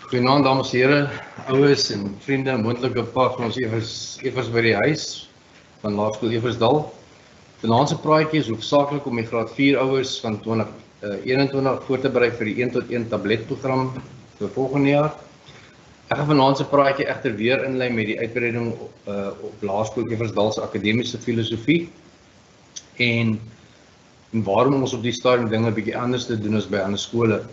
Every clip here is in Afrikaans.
Goeienaand dames en here, ouers en vriende, moontlike paar van ons Evers by die huis van Laerskool Eversdal. Vanaand se praatjie is hoofsaaklik om die graad 4 ouers van 2021 voor te berei vir die 1-tot-1 tabletprogram vir volgende jaar. Ek gaan vanaand se praatjie egter weer inlei met die uitbreiding op Laerskool Eversdal se akademiese filosofie en waarom ons op die stadium dinge bietjie anders te doen as by ander skole.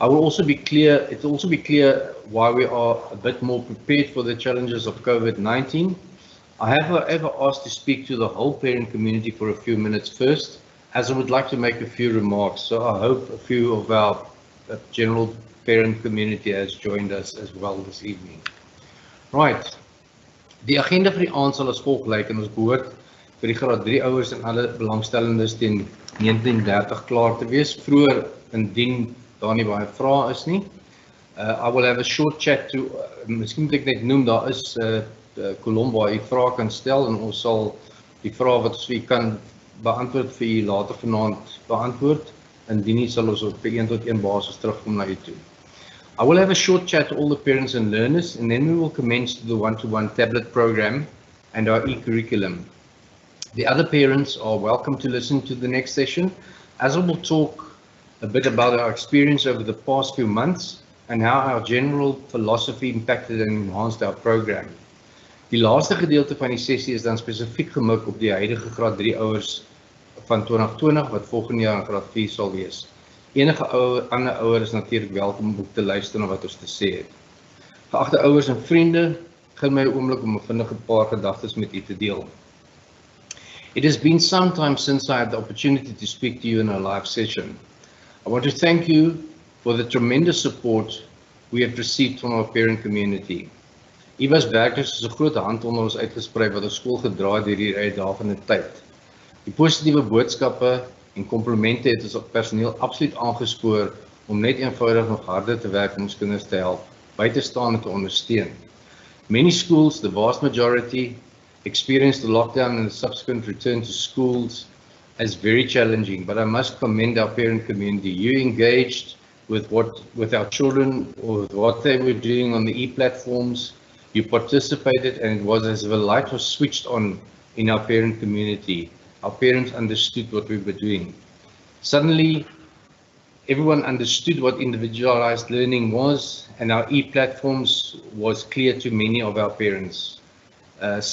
It will also be clear why we are a bit more prepared for the challenges of COVID-19. I have however asked to speak to the whole parent community for a few minutes first, as I would like to make a few remarks. So I hope a few of our general parent community has joined us as well this evening. Right, die agenda vir die aand sal as volg lyk en ons behoort vir die graad 3 ouers en alle belangstellendes teen 19:30 klaar te wees, vroeër indien daar nie baie vrae is nie. I will have a short chat to, miskien moet ek net noem, daar is kolom waar jy vrae kan stel en ons sal die vrae wat ons vir jy kan beantwoord vir jy later vanaand beantwoord, indien nie sal ons op 1-tot-1 basis terugkom na jy toe. I will have a short chat to all the parents and learners and then we will commence to the one-to-one tablet program and our e-curriculum. The other parents are welcome to listen to the next session, as I will talk a bit about our experience over the past few months and how our general philosophy impacted and enhanced our program. Die laaste gedeelte van die sessie is dan spesifiek gemik op die huidige graad 3 ouers van 2020 wat volgende jaar in graad 4 sal wees. Enige ander ouer is natuurlik welkom om ook te luister na wat ons te sê het. Geagte ouers en vriende, gee my 'n oomblik om 'n vinnige paar gedagtes met u te deel. It has been some time since I had the opportunity to speak to you in a live session. I want to thank you for the tremendous support we have received from our parent community. U was werklik soos 'n groot hand onder ons uitgesprei wat ons skool gedra het deur hierdie uitdagende tyd. Die positiewe boodskappe en komplimente het ons personeel absoluut aangespoor om net eenvoudig nog harder te werk om ons kinders te help, by te staan en te ondersteun. Many schools, the vast majority, experienced the lockdown and the subsequent return to schools as very challenging, but I must commend our parent community. You engaged with our children or with what they were doing on the e-platforms. You participated and it was as if a light was switched on in our parent community. Our parents understood what we were doing. Suddenly, everyone understood what individualized learning was and our e-platforms was clear to many of our parents.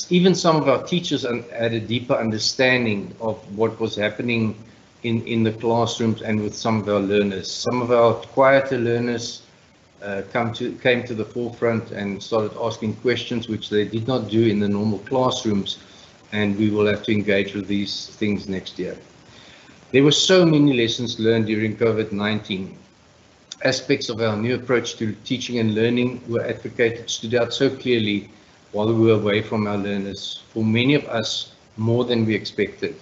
Even some of our teachers had a deeper understanding of what was happening in the classrooms and with some of our learners. Some of our quieter learners came to the forefront and started asking questions which they did not do in the normal classrooms, and we will have to engage with these things next year. There were so many lessons learned during COVID-19. Aspects of our new approach to teaching and learning were advocated, stood out so clearly while we were away from our learners, for many of us more than we expected.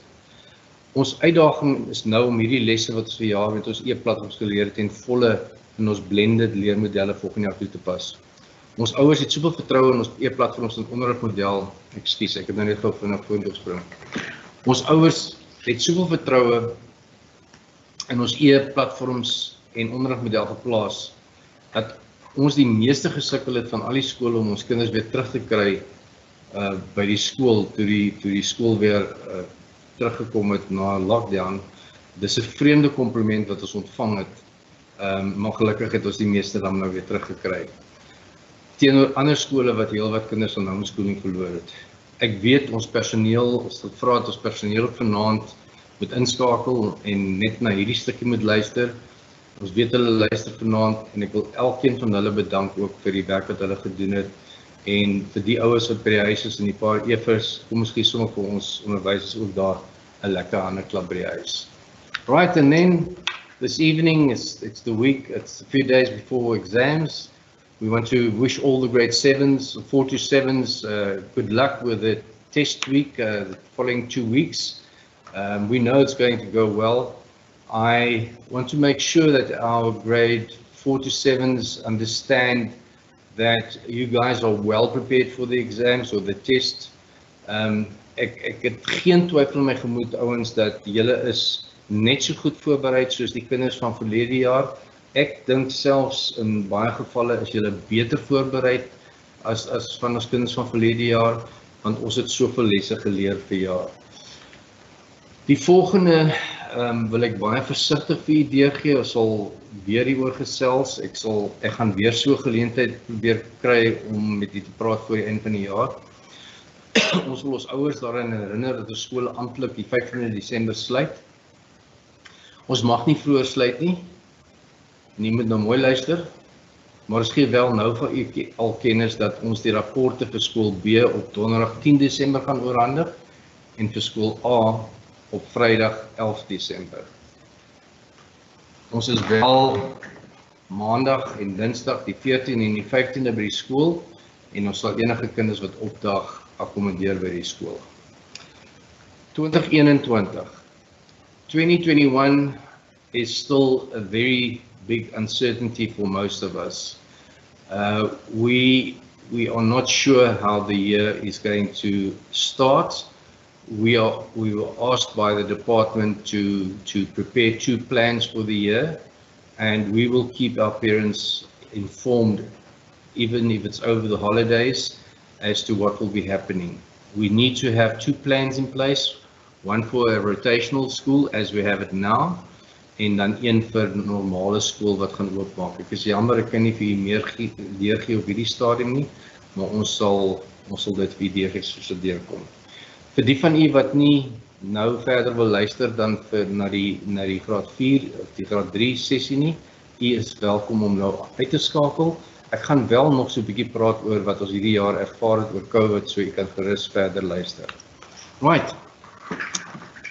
Ons uitdaging is nou om hierdie lesse wat ons vir jaar met ons e-platforms geleer het en volle in ons blended leermodelle volgende jaar toe te pas. Ons ouers het soveel vertroue in ons e-platforms en onderrigmodel, ekskuus, ek het nou net gou vinnig vorentoe spring. Ons ouers het soveel vertroue in ons e-platforms en onderrigmodel geplaas dat ons die meeste gesukkel het van al die skole om ons kinders weer terug te kry by die skool, toe die skool weer teruggekom het na lockdown. Dis 'n vreemde kompliment wat ons ontvang het, maar gelukkig het ons die meeste dan nou weer teruggekry. Teenoor ander skole wat heel wat kinders aan homeschooling verloor het. Ek weet ons personeel, ons het vra dat ons personeel vanaand moet inskakel en net na hierdie stukkie moet luister. Ons weet hulle luister vanaand en ek wil elkeen van hulle bedank ook vir die werk wat hulle gedoen het en vir die ouers wat by die huis is en die paar Evers, kom miskien sommer vir ons onderwysers ook daar 'n lekker hande klap by die huis. Right, and then this evening, it's a few days before exams. We want to wish all the grade 7s, 4 to 7s, good luck with the test week, the following 2 weeks. We know it's going to go well. I want to make sure that our grade 4 to 7s understand that you guys are well prepared for the exams or the test. Ek het geen twyfel in my gemoed, ouens, dat julle is net so goed voorbereid soos die kinders van verlede jaar. Ek dink selfs in baie gevalle is julle beter voorbereid as van ons kinders van verlede jaar, want ons het soveel lesse geleer vir jaar. Die volgende wil ek baie versigtig vir u deurgee. Ons sal weer hieroor gesels. Ek gaan weer so geleentheid probeer kry om met u te praat voor die eind van die jaar. Ons wil ons ouers daaraan herinner dat ons skole amptelik die 15de Desember sluit. Ons mag nie vroeër sluit nie. Nie moet nou mooi luister. Maar ons gee wel nou vir u al kennis dat ons die rapporte vir skool B op donderdag 10 Desember gaan oorhandig en vir skool A op Vrydag 11 Desember. Ons is wel Maandag en Dinsdag die 14 en die 15de by die skool en ons sal enige kinders wat opdag akkommodeer by die skool. 2021 is still a very big uncertainty for most of us. We are not sure how the year is going to start. We were asked by the department to prepare 2 plans for the year, and we will keep our parents informed, even if it's over the holidays, as to what will be happening. We need to have 2 plans in place, one for a rotational school as we have it now, en dan een vir normale skool wat gaan oopmaak. Ek is jammer, ek kan nie vir u meer deurgee op hierdie stadium nie, maar ons sal dit vir u deurgee soos dit deurkom. Vir die van u wat nie nou verder wil luister dan na die graad 4 of die graad 3 sessie nie, u is welkom om nou uit te skakel. Ek gaan wel nog so 'n bietjie praat oor wat ons hierdie jaar ervaar het oor COVID, so u kan gerus verder luister. Right.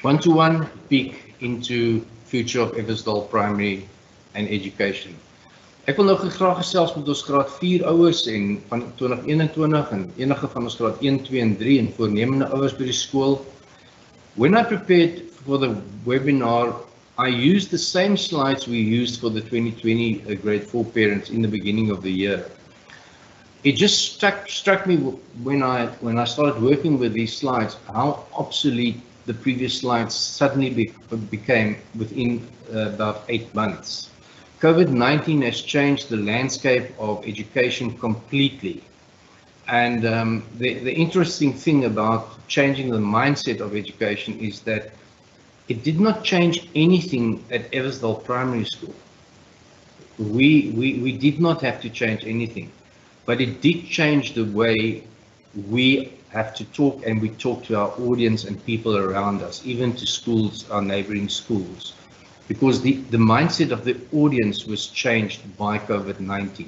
1-to-1 peek into future of Eversdal Primary and Education. Ek wil nou graag gesels met ons graad 4 ouers en van 2021 en enige van ons graad 1, 2 en 3 en voornemende ouers by die skool. When I prepared for the webinar, I used the same slides we used for the 2020 grade 4 parents in the beginning of the year. It just struck me when I started working with these slides, how obsolete the previous slides suddenly became within about 8 months. COVID-19 has changed the landscape of education completely. And the interesting thing about changing the mindset of education is that it did not change anything at Eversdal Primary School. We did not have to change anything, but it did change the way we have to talk, and we talk to our audience and people around us, even to schools, our neighboring schools, because the mindset of the audience was changed by COVID-19.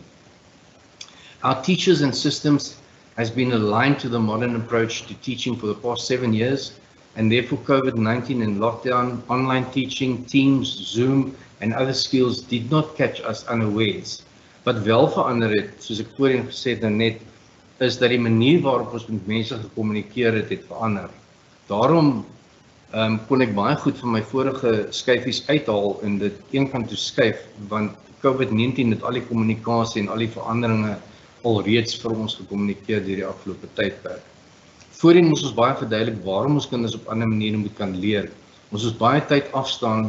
Our teachers and systems has been aligned to the modern approach to teaching for the past 7 years, and therefore COVID-19 and lockdown, online teaching, Teams, Zoom, and other skills did not catch us unawares. Wat wel verander het, soos ek voorheen gesê het net, is dat die manier waarop ons met mense gekommunikeer het verander. Daarom kon ek baie goed van my vorige skyfies uithaal en dit eenkant toe skuif, want COVID-19 het al die kommunikasie en al die veranderinge alreeds vir ons gekommunikeer deur die afgelope tydperk. Voorheen moes ons baie verduidelik waarom ons kinders op ander maniere moet kan leer. Ons moes baie tyd afstaan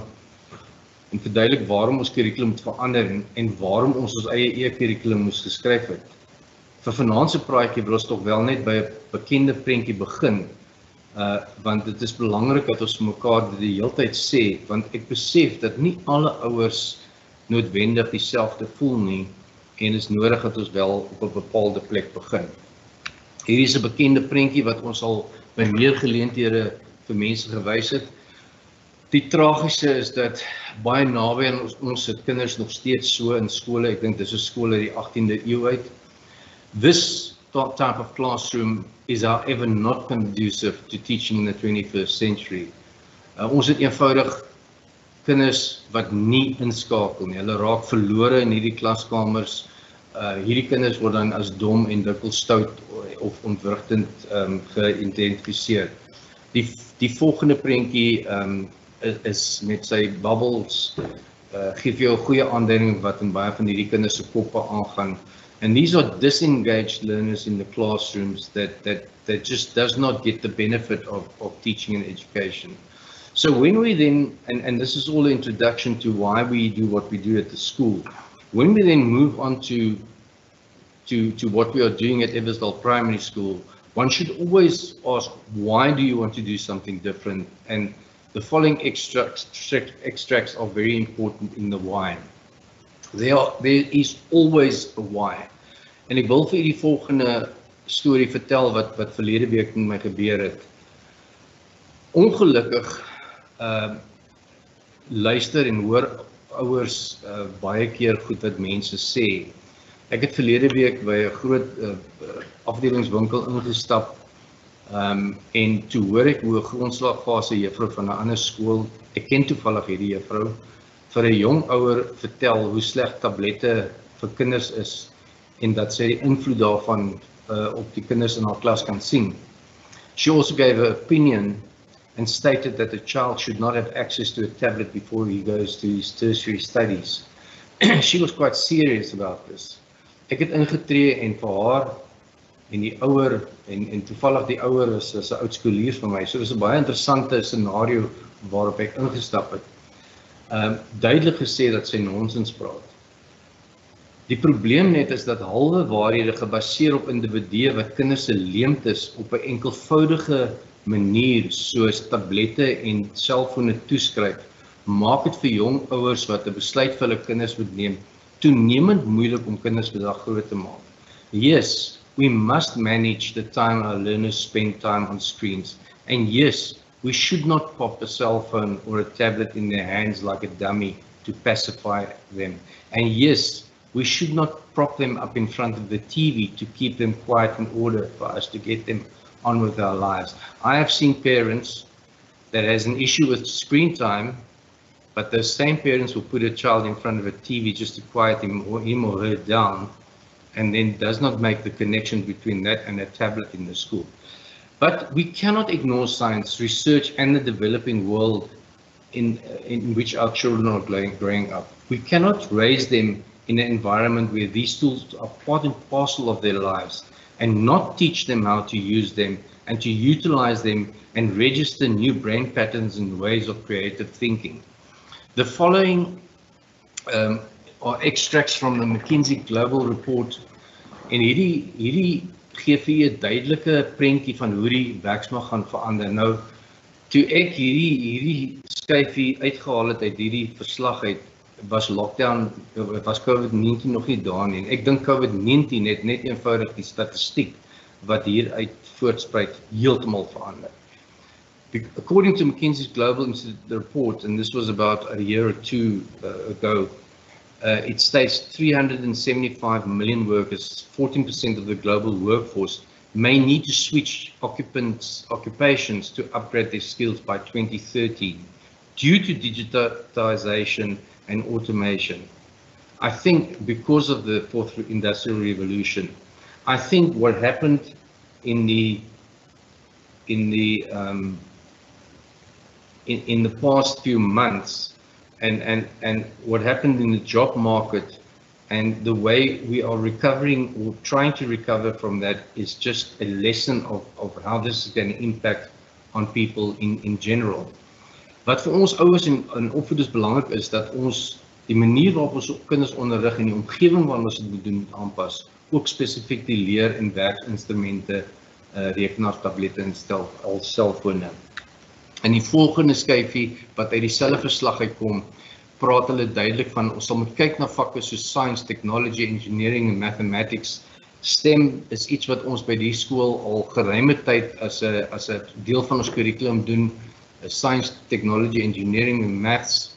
en verduidelik waarom ons kurrikulum moet verander en waarom ons eie e-kurrikulum moes geskryf het. Vir vanaand se praatjie wil ons tog wel net by 'n bekende prentjie begin, want dit is belangrik dat ons mekaar dit die hele tyd sê, want ek besef dat nie alle ouers noodwendig dieselfde voel nie, en is nodig dat ons wel op 'n bepaalde plek begin. Hier is 'n bekende prentjie wat ons al by meer geleenthede vir mense gewys het. Die tragiese is dat baie naby aan ons sit kinders nog steeds so in skole, ek dink dis 'n skool uit die 18de eeu uit. This type of classroom is however not conducive to teaching in the 21st century. Ons het eenvoudig kinders wat nie inskakel nie. Hulle raak verlore in hierdie klaskamers. Hierdie kinders word dan as dom en dikwels stout of ontwrigtend geïdentifiseer. Die volgende prentjie is met sy bubbles, gee vir jou 'n goeie aanduiding wat in baie van hierdie kinders se koppe aangaan. And these are disengaged learners in the classrooms that just does not get the benefit of teaching and education. So when we then, and this is all the introduction to why we do what we do at the school, when we then move on to what we are doing at Eversdale Primary School, one should always ask, why do you want to do something different? And the following extracts are very important in the why. There is always a why. En ek wil vir die volgende storie vertel wat verlede week met my gebeur het. Ongelukkig luister en hoor ouers baie keer goed wat mense sê. Ek het verlede week by 'n groot afdelingswinkel ingestap en toe hoor ek hoe 'n grondslagfase juffrou van 'n ander skool, ek ken toevallig hierdie juffrou, vir 'n jong ouer vertel hoe sleg tablette vir kinders is en dat sy die invloed daarvan op die kinders in haar klas kan sien. She also gave her opinion and stated that the child should not have access to a tablet before he goes to his tertiary studies. She was quite serious about this. Ek het ingetree en vir haar en die ouer en toevallig die ouer is 'n oud skoolier van my. So dis 'n baie interessante scenario waarop ek ingestap het. Duidelik gesê dat sy nonsens praat. Die probleem net is dat halwe waarhede gebaseer op individue wat kinders se leemtes op 'n enkelvoudige manier soos tablette en selfone toeskryf, maak dit vir jong ouers wat 'n besluit vir hulle kinders moet neem, toenemend moeilik om kinders vandag groot te maak. Yes, we must manage the time our learners spend time on screens. And yes, we should not pop a cell phone or a tablet in their hands like a dummy to pacify them. And yes, we should not prop them up in front of the TV to keep them quiet in order for us to get them on with our lives. I have seen parents that has an issue with screen time, but those same parents will put a child in front of a TV just to quiet him or her down, and then does not make the connection between that and a tablet in the school. But we cannot ignore science, research, and the developing world in which our children are growing up. We cannot raise them in an environment where these tools are part and parcel of their lives and not teach them how to use them and to utilize them and register new brain patterns and ways of creative thinking. The following are extracts from the McKinsey Global Report en hierdie gee vir jy 'n duidelike prentjie van hoe die werksmag gaan verander. Nou, toe ek hierdie skyfie uitgehaal het uit hierdie verslag uit, was lockdown, was COVID-19 nog nie daar nie. Ek dink COVID-19 het net eenvoudig die statistiek wat hieruit voortspruit heeltemal verander. According to McKinsey's Global Institute report, and this was about a year or two ago, it states 375 million workers, 14% of the global workforce, may need to switch occupations to upgrade their skills by 2030 due to digitization and automation. I think because of the fourth industrial revolution, I think what happened in the past few months and what happened in the job market and the way we are recovering or trying to recover from that is just a lesson of how this is going to impact on people in general. Wat vir ons ouers en opvoeders belangrik is dat ons die manier waarop ons kinders onderrig en die omgewing waarin ons dit moet doen aanpas, ook spesifiek die leer- en werksinstrumente, rekenaars, tablette en selfone. In die volgende skyfie wat uit dieselfde verslag uitkom, praat hulle duidelik van ons sal moet kyk na vakke soos science, technology, engineering en mathematics. STEM is iets wat ons by die skool al geruime tyd as 'n deel van ons kurrikulum doen. Science, technology, engineering en maths.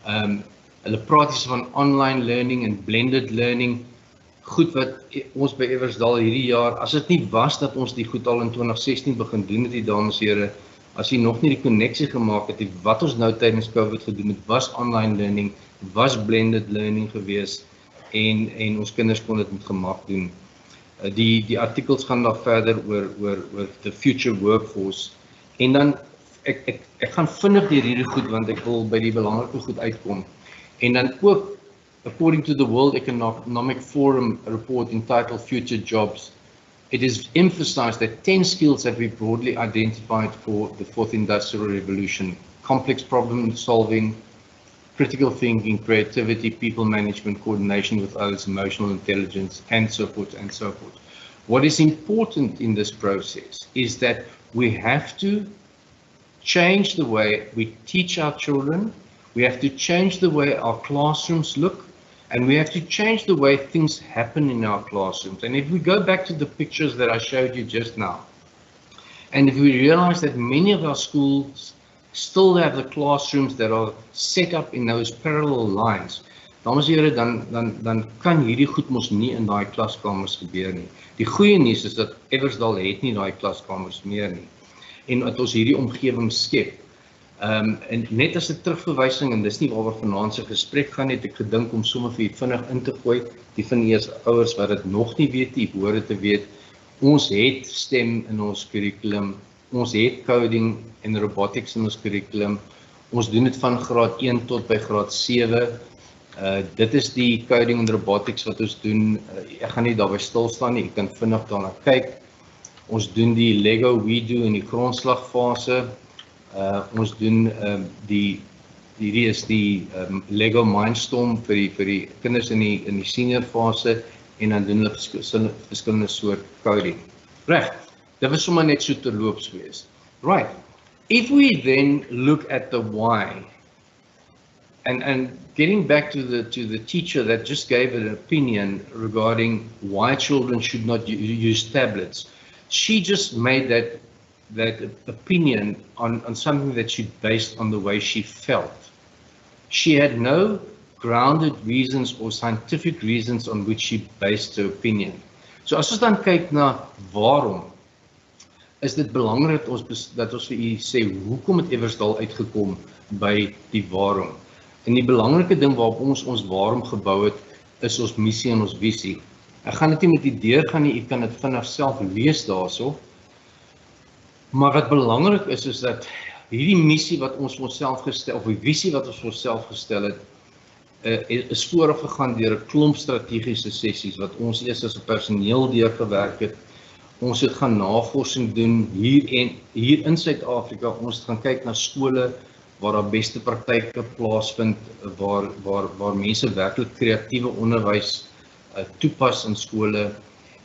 Hulle praat hier van online learning en blended learning. Goed wat ons by Eversdale hierdie jaar, as dit nie was dat ons die goed al in 2016 begin doen het, die dames en here, as jy nog nie die konneksie gemaak het, wat ons nou tydens COVID gedoen het, was online learning, was blended learning gewees en ons kinders kon dit met gemak doen. Die artikels gaan daar verder oor the future workforce en dan ek gaan vinnig deur hierdie goed want ek wil by die belangrike goed uitkom. En dan ook, according to the World Economic Forum report entitled Future Jobs, it is emphasized that 10 skills that we broadly identified for the fourth industrial revolution complex problem solving, critical thinking, creativity, people management, coordination with others, emotional intelligence, and so forth and so forth. What is important in this process is that we have to change the way we teach our children, we have to change the way our classrooms look, and we have to change the way things happen in our classrooms. And if we go back to the pictures that I showed you just now, and if we realize that many of our schools still have the classrooms that are set up in those parallel lines, dames en here, dan kan hierdie goed mos nie in daai klaskamers gebeur nie. Die goeie nuus is dat Eversdal het nie daai klaskamers meer nie. En dat ons hierdie omgewing skep. En net as 'n terugverwysing, en dis nie waaroor vanaand se gesprek gaan nie, het ek gedink om sommer vir u vinnig in te gooi, die van eers ouers wat dit nog nie weet nie, behoort dit te weet. Ons het STEM in ons curriculum, ons het coding en robotics in ons curriculum, ons doen dit van graad 1 tot by graad 7, dit is die coding en robotics wat ons doen, ek gaan nie daarby stilstaan nie, ek kan vinnig daarna kyk, ons doen die Lego WeDo in die grondslagfase, ons doen hierdie is die Lego Mindstorm vir die kinders in die senior fase, en dan doen hulle verskillende soort coding. Reg, dit was sommer net so terloops wees. Right, if we then look at the why, and getting back to the teacher that just gave an opinion regarding why children should not use tablets, she just made that opinion on something that she based on the way she felt. She had no grounded reasons or scientific reasons on which she based her opinion. So as ons dan kyk na waarom, is dit belangrik dat ons vir u sê, hoekom het Eversdal uitgekom by die waarom? En die belangrike ding waarop ons waarom gebou het, is ons missie en ons visie. Ek gaan dit nie met u deurgaan nie, u kan dit vinnig self lees daarso. Maar wat belangrik is dat hierdie missie wat ons vir onsself gestel, of die visie wat ons vir onsself gestel het, is vooraf gegaan deur 'n klomp strategiese sessies wat ons eers as 'n personeel deurgewerk het. Ons het gaan navorsing doen hier in Suid-Afrika. Ons het gaan kyk na skole waar daar beste praktyke plaasvind, waar mense werklik kreatiewe onderwys toepas in skole.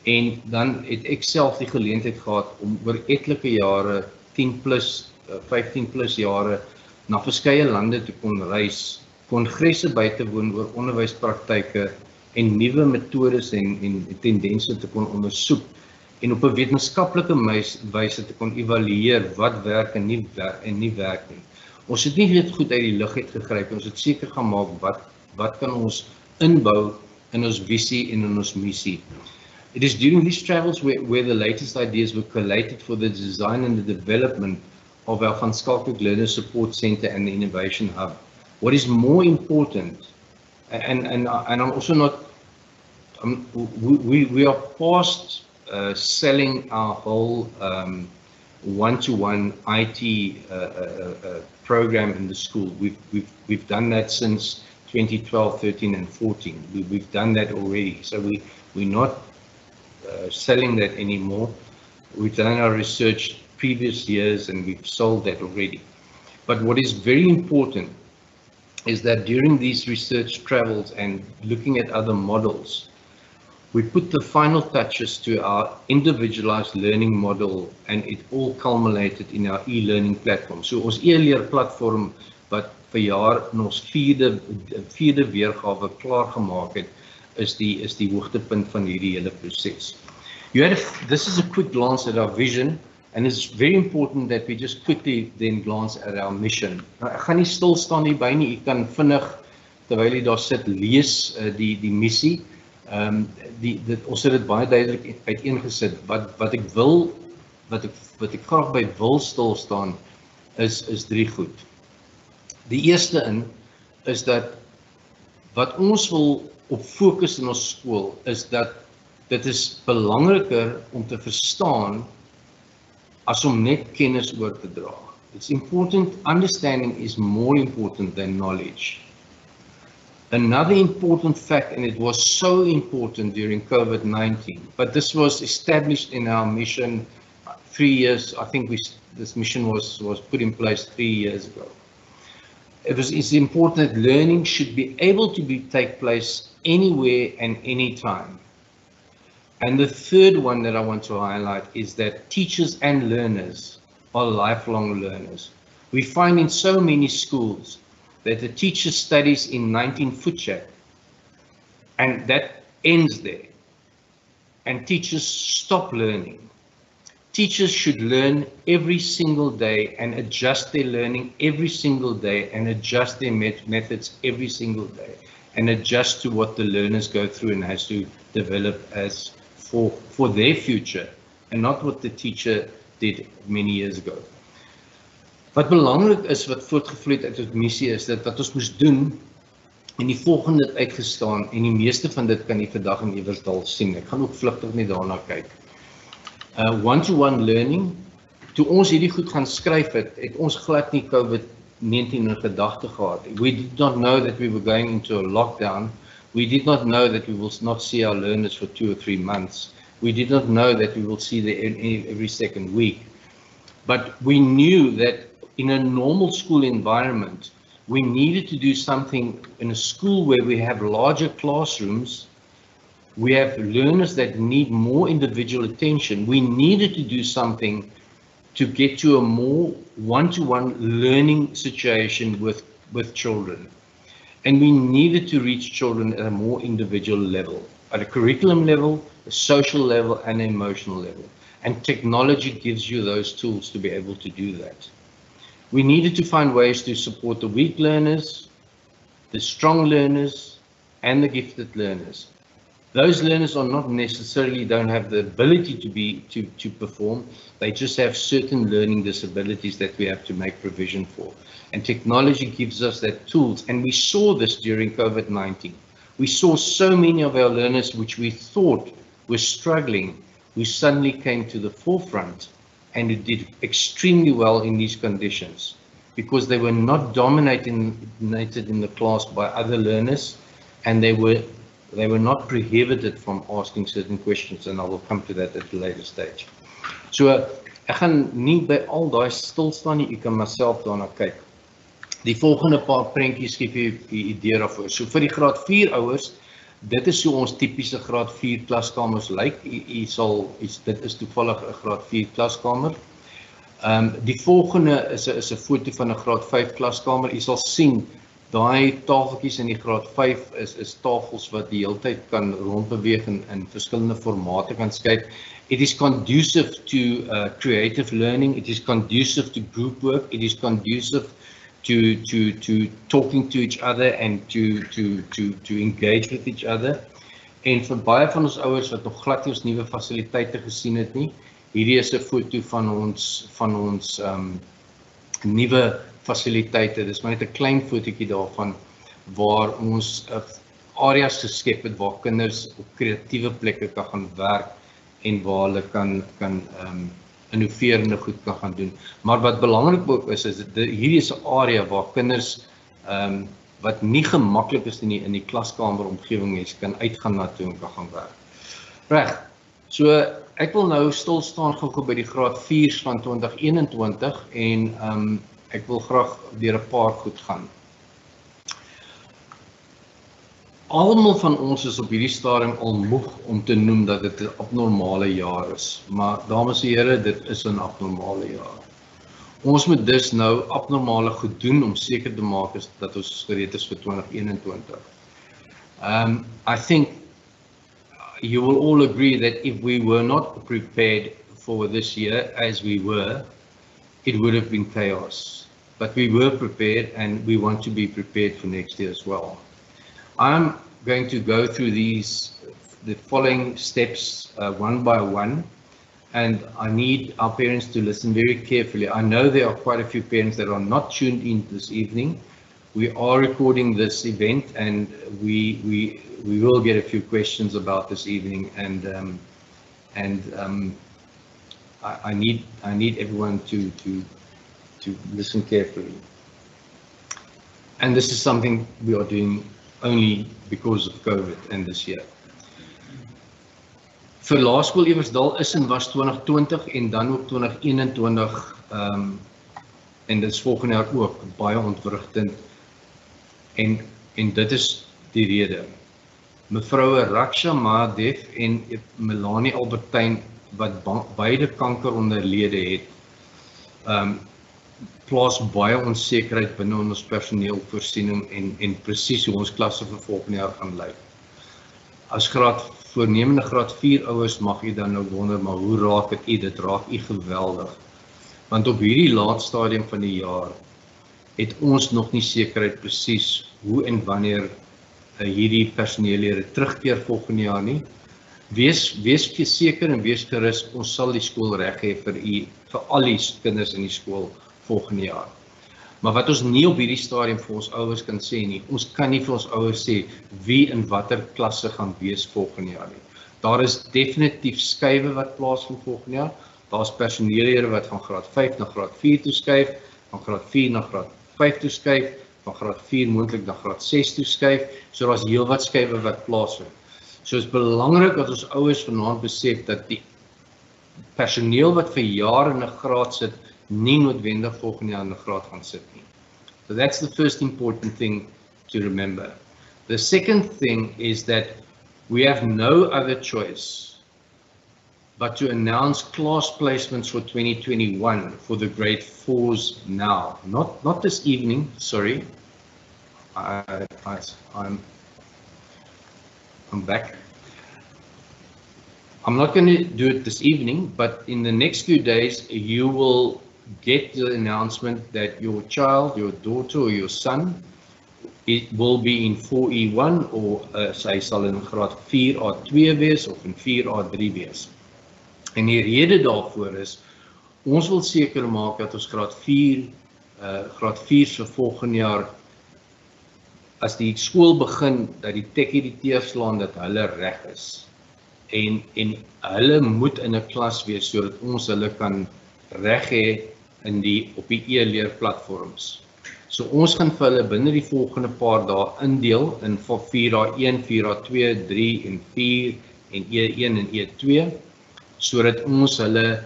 En dan het ek self die geleentheid gehad om oor etlike jare, 10 plus, 15 plus jare, na verskeie lande te kon reis, kongresse by te woon oor onderwyspraktyke en nuwe metodes en tendense te kon ondersoek en op 'n wetenskaplike wyse te kon evalueer wat werk en nie werk nie. Ons het nie net goed uit die lug uit gegryp, ons het seker gaan maak wat kan ons inbou in ons visie en in ons missie. It is during these travels where the latest ideas were collated for the design and the development of our Van Schalkwyk Learner Support Center and the Innovation Hub. What is more important, and I'm also not, we are past selling our whole one-to-one IT program in the school. We've done that since 2012, 13, and 14. We've done that already. So we're not selling that anymore. We've done our research previous years and we've sold that already. But what is very important is that during these research travels and looking at other models, we put the final touches to our individualized learning model, and it all culminated in our e-learning platform. So ons e-leer platform wat vir jaar in ons vierde weergawe klaar gemaak het, is die hoogtepunt van hierdie hele proses. This is a quick glance at our vision, and it's very important that we just quickly then glance at our mission. Nou, ek gaan nie stil staan hierby nie, ek kan vinnig, terwyl jy daar sit, lees die missie. Ons het dit baie duidelik uiteengesit. Wat ek graag by wil stil staan, is drie goed. Die eerste is dat wat ons wil op fokus in ons skool, is dat dit is belangriker om te verstaan as om net kennis oor te dra. It's important, understanding is more important than knowledge. Another important fact, and it was so important during COVID-19, but this was established in our mission 3 years, I think this mission was put in place 3 years ago. it's important that learning should be able to take place anywhere and anytime. And the third one that I want to highlight is that teachers and learners are lifelong learners. We find in so many schools that the teacher studies in 19 Futjak, and that ends there. And teachers stop learning. Teachers should learn every single day and adjust their learning every single day and adjust their methods every single day and adjust to what the learners go through and has to develop as for their future and not what the teacher did many years ago. Wat belangrik is wat voortgevloeid uit ons missie is dat wat ons moes doen en die volgende het uitgestaan en die meeste van dit kan jy vandag in Eversdal sien. Ek gaan ook vlugtig net daarna kyk. One-to-one learning. Toe ons hierdie goed gaan skryf het ons glad nie COVID-19 in gedagte gehad. We did not know that we were going into a lockdown. We did not know that we will not see our learners for 2 or 3 months. We did not know that we will see them every second week. But we knew that in a normal school environment, we needed to do something in a school where we have larger classrooms. We have learners that need more individual attention. We needed to do something to get to a more one-to-one learning situation with children. And we needed to reach children at a more individual level, at a curriculum level, a social level, and an emotional level. And technology gives you those tools to be able to do that. We needed to find ways to support the weak learners, the strong learners, and the gifted learners. Those learners are not necessarily don't have the ability to perform. They just have certain learning disabilities that we have to make provision for. And technology gives us that tools. And we saw this during COVID-19. We saw so many of our learners which we thought were struggling, who suddenly came to the forefront and it did extremely well in these conditions because they were not dominated in the class by other learners and they were not prohibited from asking certain questions, and I will come to that at a later stage. So ek gaan nie by al daai stil staan nie, ek kan myself daarna kyk. Die volgende paar prentjies gee vir die idee daarvoor. So vir die graad 4 ouers, dit is so ons tipiese graad 4 klaskamers lyk. Dit is toevallig 'n graad 4 klaskamer. Die volgende is 'n foto van 'n graad 5 klaskamer. Jy sal sien daai tafeltjies in die graad 5 is tafels wat die hele tyd kan rondbeweeg in verskillende formate kan skuif. It is conducive to creative learning. It is conducive to group work. It is conducive to talking to each other and to engage with each other. En vir baie van ons ouers wat nog glad nie ons nuwe fasiliteite gesien het nie, hierdie is 'n foto van ons nuwe fasiliteite. Dis maar net 'n klein fotootjie daarvan waar ons areas geskep het waar kinders op kreatiewe plekke kan gaan werk en waar hulle kan innoverende goed kan gaan doen. Maar wat belangrik ook is hierdie is 'n area waar kinders wat nie gemaklik is in die klaskamer omgewing is, kan uitgaan na toe en kan gaan werk. Reg. So ek wil nou stil staan gou by die graad 4 van 2021 en ek wil graag deur 'n paar goed gaan. Almal van ons is op hierdie stadium al moeg om te noem dat dit 'n abnormale jaar is. Maar dames en here, dit is 'n abnormale jaar. Ons moet dus nou abnormale goed doen om seker te maak dat ons gereed is vir 2021. I think you will all agree that if we were not prepared for this year as we were, it would have been chaos. But we were prepared and we want to be prepared for next year as well. I'm going to go through the following steps one by one, and I need our parents to listen very carefully. I know there are quite a few parents that are not tuned in this evening. We are recording this event, and we will get a few questions about this evening, and I need everyone to listen carefully. And this is something we are doing only because of COVID and this year. Vir Laerskool Eversdal is en was 2020 en dan ook 2021 en dit is volgende jaar ook baie ontwrigtend En dit is die rede. Mevroue Raksha Mahadev en Melanie Albertyn wat beide kanker onderlede het, plaas baie onsekerheid binne ons personeelvoorsiening en presies hoe ons klasse vir volgende jaar gaan lyk. As voornemende graad 4 ouers mag u dan nou wonder, maar hoe raak dit u? Dit raak u geweldig. Want op hierdie laat stadium van die jaar het ons nog nie sekerheid presies hoe en wanneer hierdie personeellede terugkeer volgende jaar nie. Wees seker en wees gerus, ons sal die skool reg hê vir al die kinders in die skool volgende jaar. Maar wat ons nie op hierdie stadium vir ons ouers kan sê nie, ons kan nie vir ons ouers sê wie in watter klasse gaan wees volgende jaar nie. Daar is definitief skuwe wat plaasvind volgende jaar. Daar is personeellede wat van graad 5 na graad 4 toe skuif, van graad 4 na graad 5 toe skuif, van graad 4 moontlik na graad 6 toe skuif. So daar's heelwat skuwe wat plaasvind. So is belangrik dat ons ouers vanaand besef dat die personeel wat vir jare in 'n graad sit, nie noodwendig volgende jaar in 'n graad gaan sit nie. So that's the first important thing to remember. The second thing is that we have no other choice but to announce class placements for 2021 for the grade 4s now. Not this evening, sorry. I'm back. I'm not going to do it this evening, but in the next few days, you will get the announcement that your child, your daughter or your son, it will be in 4E1 or sy sal in graad 4A2 wees of in 4A3 wees. En die rede daarvoor is, ons wil seker maak dat ons graad 4 vir volgende jaar, as die skool begin, dat die tekkie die teerslaan dat hulle reg is. En hulle moet in 'n klas wees sodat ons hulle kan reg hê op die e-leerplatforms. So ons gaan vir hulle binne die volgende paar dae indeel in 4A1, 4A2, 3 en 4 en E1 en E2 sodat ons hulle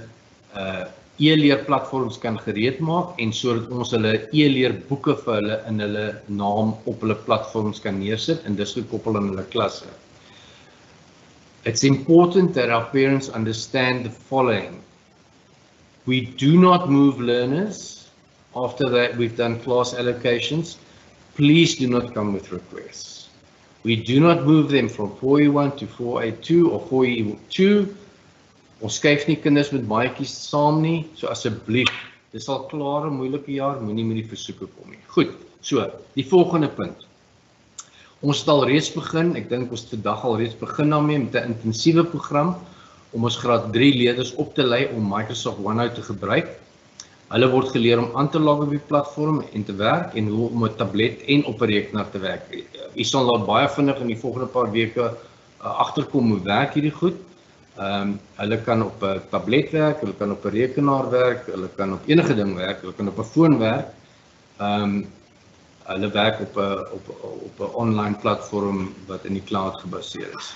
e-leerplatforms kan gereed maak en sodat ons hulle e-leerboeke vir hulle in hulle naam op hulle platforms kan neersit en dis gekoppel aan hulle klasse. It's important that our parents understand the following. We do not move learners after that we've done class allocations. Please do not come with requests. We do not move them from 4E1 to 4A2 or 4E2. Ons skuif nie kinders met maatjies saam nie, so asseblief, dis al klaar 'n moeilike jaar, moenie met die versoeke kom nie. Goed, so, die volgende punt. Ons het al reeds begin, ek dink ons het vandag al reeds begin daarmee met 'n intensiewe program om ons graad 3 leerders op te lei om Microsoft OneNote te gebruik. Hulle word geleer om aan te log op die platform en te werk en hoe om 'n tablet en op 'n rekenaar te werk. Jy sal daar baie vinnig in die volgende paar weke agterkom hoe werk hierdie goed. Hulle kan op 'n tablet werk, hulle kan op 'n rekenaar werk, hulle kan op enige ding werk, hulle kan op 'n foon werk. Hulle werk op 'n online platform wat in die cloud gebaseer is.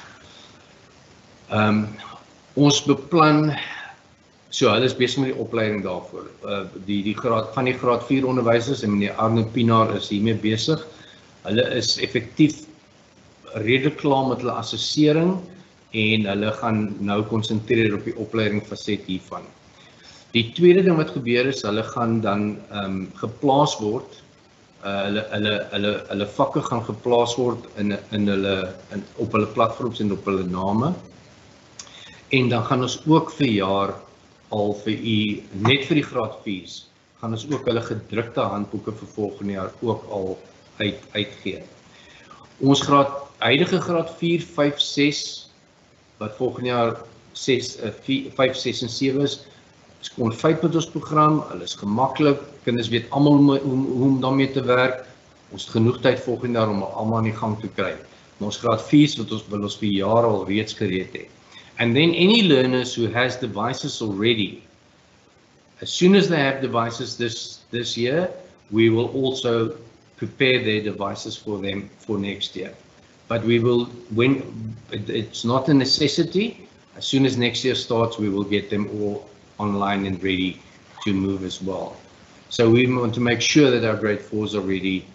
Ons beplan, so hulle is besig met die opleiding daarvoor. Die graad 4 onderwysers en meneer Arne Pinaar is hiermee besig. Hulle is effektief redelik klaar met hulle assessering en hulle gaan nou konsentreer op die opleiding faset hiervan. Die tweede ding wat gebeur is, hulle gaan dan geplaas word. Hulle vakke gaan geplaas word op hulle platforms en op hulle name. En dan gaan ons ook vir jaar al vir u, net vir die graad 4's, gaan ons ook hulle gedrukte handboeke vir volgende jaar ook al uitgee. Ons huidige graad 4, 5, 6, wat volgende jaar 5, 6 en 7 is konfyt met ons program, hulle is gemaklik, kinders weet almal hoe om daarmee te werk, ons het genoeg tyd volgende jaar om almal aan die gang te kry. Maar ons graad 4's wat ons wil ons vir jare al reeds gereed het. And then any learners who has devices already, as soon as they have devices this year, we will also prepare their devices for them for next year. But we will, when it's not a necessity, as soon as next year starts, we will get them all online and ready to move as well. So we want to make sure that our grade 4s are ready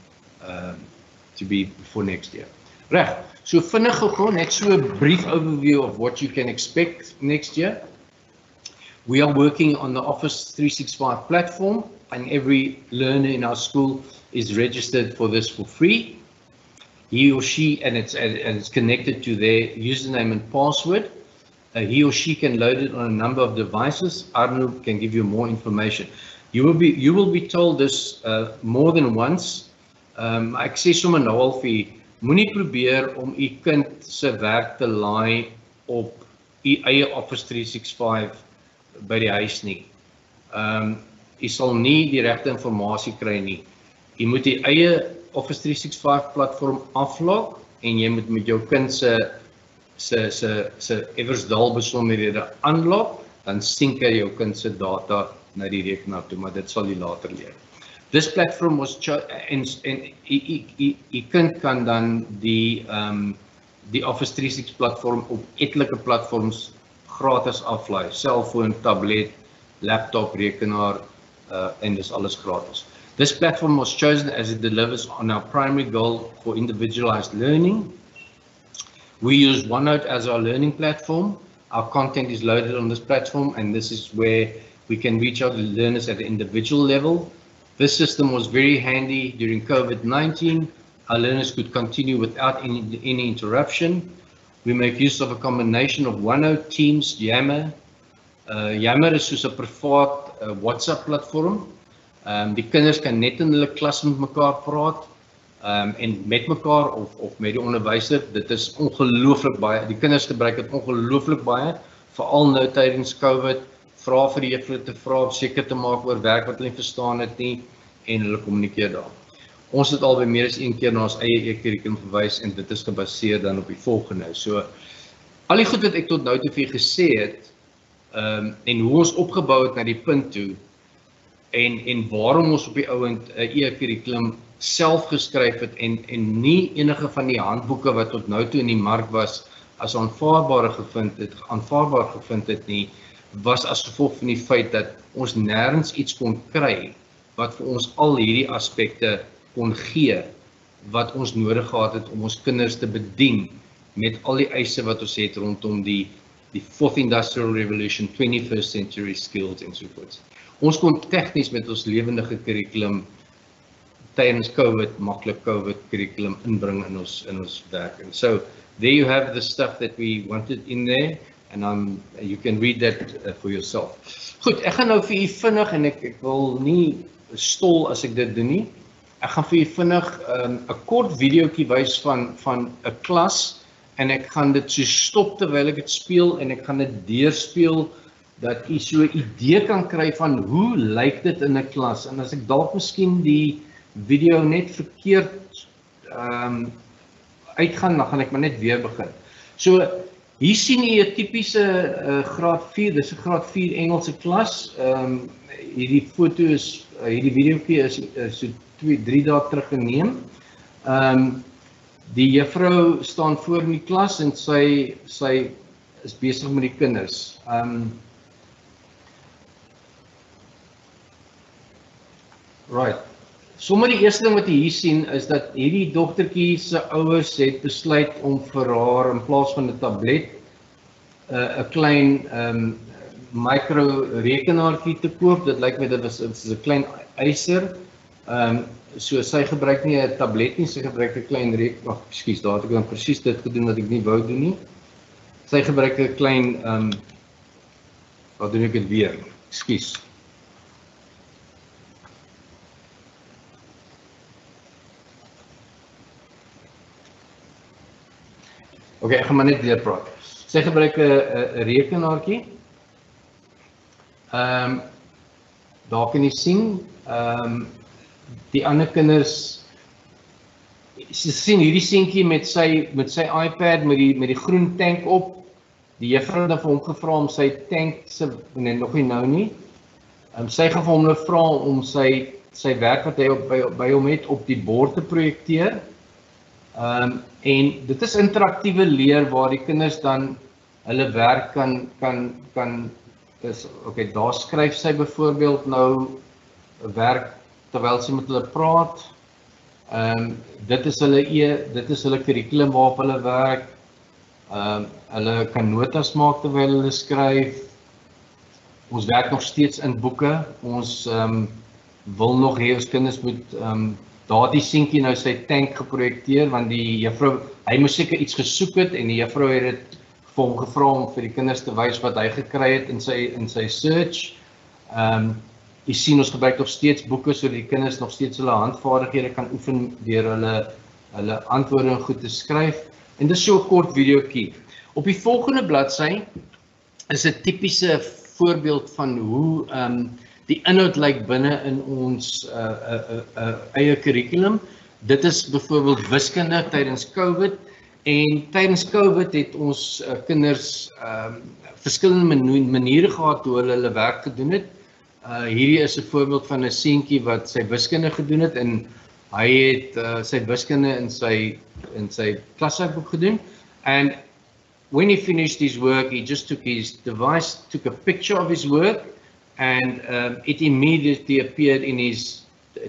to be for next year. Reg, so vinnig gou net so 'n brief overview of what you can expect next year. We are working on the Office 365 platform, and every learner in our school is registered for this for free. He or she, and it's connected to their username and password. He or she can load it on a number of devices. Arno can give you more information. You will be told this more than once. Ek sê sommer nou al vir moenie probeer om u kind se werk te laai op u eie Office 365 by die huis nie. U sal nie die regte inligting kry nie. Jy moet die eie Office 365 platform aflog en jy moet met jou kind se Eversdal besonderhede aanlog, dan sync hy jou kind se data na die rekenaar toe, maar dit sal jy later leer. This platform was en jy kind kan dan die Office 365 platform op etlike platforms gratis aflaai, selfoon, tablet, laptop, rekenaar en dis alles gratis. This platform was chosen as it delivers on our primary goal for individualized learning. We use OneNote as our learning platform. Our content is loaded on this platform, and this is where we can reach out to learners at the individual level. This system was very handy during COVID-19. Our learners could continue without any interruption. We make use of a combination of OneNote, Teams, Yammer. Yammer is soos 'n privaat WhatsApp platform. Die kinders kan net in hulle klas met mekaar praat en met mekaar of met die onderwyser. Dit is ongelooflik baie. Die kinders gebruik dit ongelooflik baie, veral nou tydens COVID. Vra vir die juffrou te vra om seker te maak oor werk wat hulle nie verstaan het nie en hulle kommunikeer daar. Ons het al by meer as een keer na ons eie e-kurrikulum verwys en dit is gebaseer dan op die volgende. So al die goed wat ek tot nou toe vir gesê het en hoe ons opgebou het na die punt toe en waarom ons op die ouend 'n e-kurrikulum self geskryf het en nie enige van die handboeke wat tot nou toe in die mark was as aanvaarbaar gevind het nie, was as gevolg van die feit dat ons nêrens iets kon kry wat vir ons al hierdie aspekte kon gee wat ons nodig gehad het om ons kinders te bedien met al die eise wat ons het rondom die 4th Industrial Revolution, 21st Century Skills ensovoorts. Ons kon tegnies met ons lewendige kurrikulum tydens COVID, maklik COVID curriculum inbring in ons werk. And so there you have the stuff that we wanted in there, and you can read that for yourself. Goed, ek gaan nou vir u vinnig en ek wil nie stol as ek dit doen nie. Ek gaan vir u vinnig 'n kort videoetjie wys van 'n klas en ek gaan dit so stop terwyl ek dit speel en ek gaan dit deurspeel dat u so 'n idee kan kry van hoe lyk dit in 'n klas. En as ek dalk miskien die video net verkeerd uitgaan, dan gaan ek maar net weer begin. So hier sien jy 'n tipiese graad 4, dis 'n graad 4 Engelse klas. Hierdie foto is hierdie videoetjie is so 2-3 dae terug geneem. Die juffrou staan voor in die klas en sy is besig met die kinders. Right. Sommer die eerste ding wat jy hier sien is dat hierdie dogtertjie se ouers het besluit om vir haar in plaas van 'n tablet 'n klein micro rekenaartjie te koop. Dit lyk my dit is 'n klein yser. So sy gebruik nie 'n tablet nie, sy gebruik 'n klein ekskuus, daar het ek dan presies dit gedoen wat ek nie wou doen nie. Sy gebruik 'n klein wat doen ek dit weer? Ekskuus. Oké, ek gaan maar net weer praat. Sy gebruik 'n rekenaartjie. Daar kan jy sien, die ander kinders, sy sien hierdie seentjie met sy iPad met die groen tank op. Die juffrou het vir hom gevra om sy tank nee, nog nie nou nie. Sy gaan vir hom nou vra om sy werk wat hy by hom het op die bord te projekteer. En dit is interaktiewe leer waar die kinders dan hulle werk kan okay, daar skryf sy byvoorbeeld nou werk terwyl sy met hulle praat. Dit is hulle curriculum waarop hulle werk. Hulle kan notas maak terwyl hulle skryf. Ons werk nog steeds in boeke. Ons wil nog hê ons kinders moet daardie seentjie nou sy tank geprojekteer, want die juffrou, hy moes seker iets gesoek het en die juffrou het dit vir hom gevra om vir die kinders te wys wat hy gekry het in sy search. Jy sien ons gebruik nog steeds boeke sodat die kinders nog steeds hulle handvaardighede kan oefen deur hulle antwoorde goed te skryf. En dis so 'n kort videoetjie. Op die volgende bladsy is 'n tipiese voorbeeld van hoe die inhoud lyk binne in ons eie curriculum. Dit is byvoorbeeld wiskunde tydens COVID, en tydens COVID het ons kinders verskillende maniere gehad hoe hulle werk gedoen het. Hierdie is 'n voorbeeld van 'n seentjie wat sy wiskunde gedoen het, en hy het sy wiskunde in sy klasboek gedoen. And when he finished his work, he just took his device, took a picture of his work, and it immediately appeared in his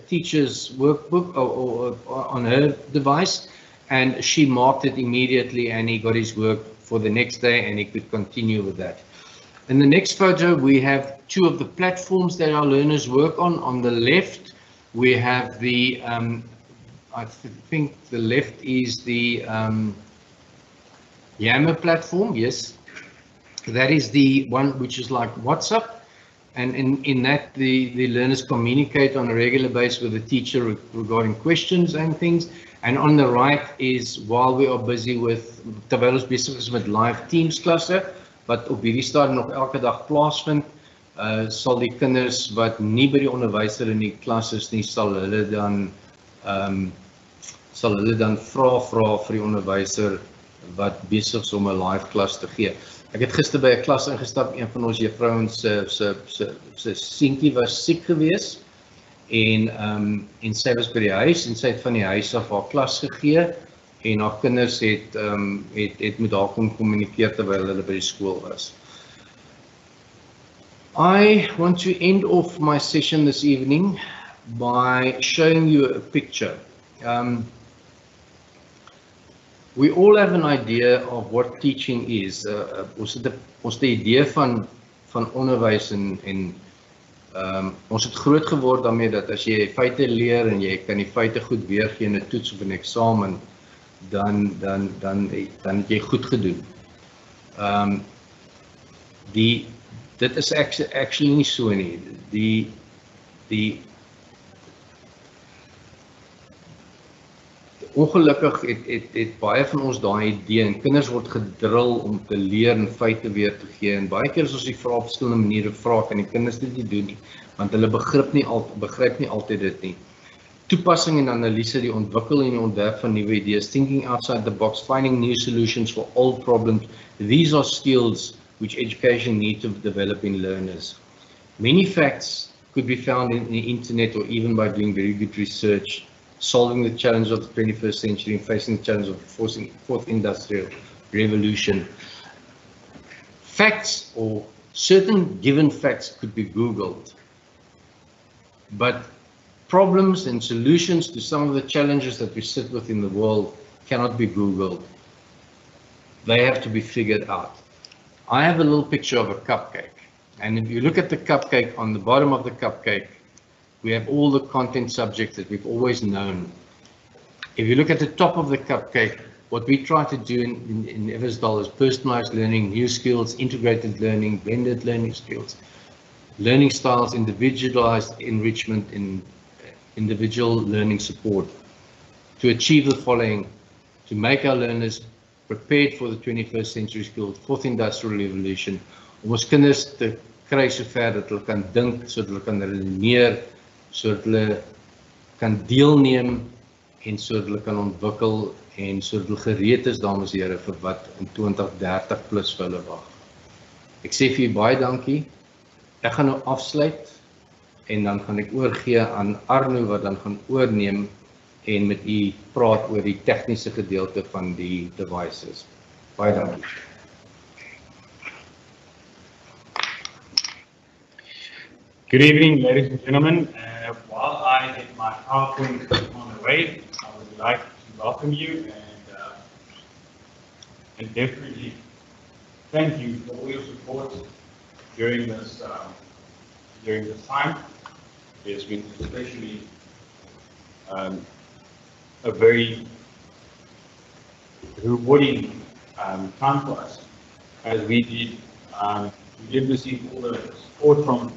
teacher's workbook or on her device, and she marked it immediately, and he got his work for the next day, and he could continue with that. In the next photo, we have two of the platforms that our learners work on. On the left, we have the, I think the left is the Yammer platform, yes. That is the one which is like WhatsApp. And in that, the learners communicate on a regular basis with the teacher regarding questions and things. And on the right is while we are busy with, terwyl ons besig is met live Teams klasse, wat op hierdie stadium nog elke dag plaasvind, sal die kinders wat nie by die onderwyser in die klas is nie, sal hulle dan vra vir die onderwyser wat besig is om 'n live klas te gee. Ek het gister by 'n klas ingestap, een van ons juffrouens se seentjie was siek gewees, en sy was by die huis, en sy het van die huis af haar klas gegee, en haar kinders het met haar kon kommunikeer terwyl hulle by die skool was. I want to end off my session this evening by showing you a picture. We all have an idea of what teaching is. Ons het 'n idee van onderwys, en ons het groot geword daarmee dat as jy feite leer en jy kan die feite goed weergee in 'n toets of 'n eksamen, dan het jy goed gedoen. Dit is actually nie so nie. Ongelukkig het baie van ons daai idee, en kinders word gedrul om te leer en feite weer te gee, en baie keer as ons die vrae op verskillende maniere vra, kan die kinders dit nie doen nie, want hulle begryp nie altyd dit nie. Toepassing en analise, die ontwikkel en die ontwerp van nuwe idees, thinking outside the box, finding new solutions for old problems, these are skills which education needs to develop in learners. Many facts could be found in the internet or even by doing very good research, solving the challenge of the 21st century and facing the challenge of the fourth industrial revolution. Facts, or certain given facts, could be Googled, but problems and solutions to some of the challenges that we sit with in the world cannot be Googled. They have to be figured out. I have a little picture of a cupcake, and if you look at the cupcake, on the bottom of the cupcake, we have all the content subjects that we've always known. If you look at the top of the cupcake, what we try to do in Eversdal is personalized learning, new skills, integrated learning, blended learning skills, learning styles, individualized enrichment, and individual learning support to achieve the following: to make our learners prepared for the 21st century skills, fourth industrial revolution, om ons kinders te kry sover dat hulle kan dink, sodat hulle kan redeneer, sodat hulle kan deelneem, en sodat hulle kan ontwikkel, en sodat hulle gereed is, dames en here, vir wat in 2030 plus vir hulle wag. Ek sê vir julle baie dankie. Ek gaan nou afsluit, en dan gaan ek oorgee aan Arno, wat dan gaan oorneem en met u praat oor die tegniese gedeelte van die devices. Baie dankie. Good evening, ladies and gentlemen. While I get my PowerPoint on the way, like to welcome you and definitely thank you for all your support during this time. It's been especially a very rewarding time for us, as we did receive all the support from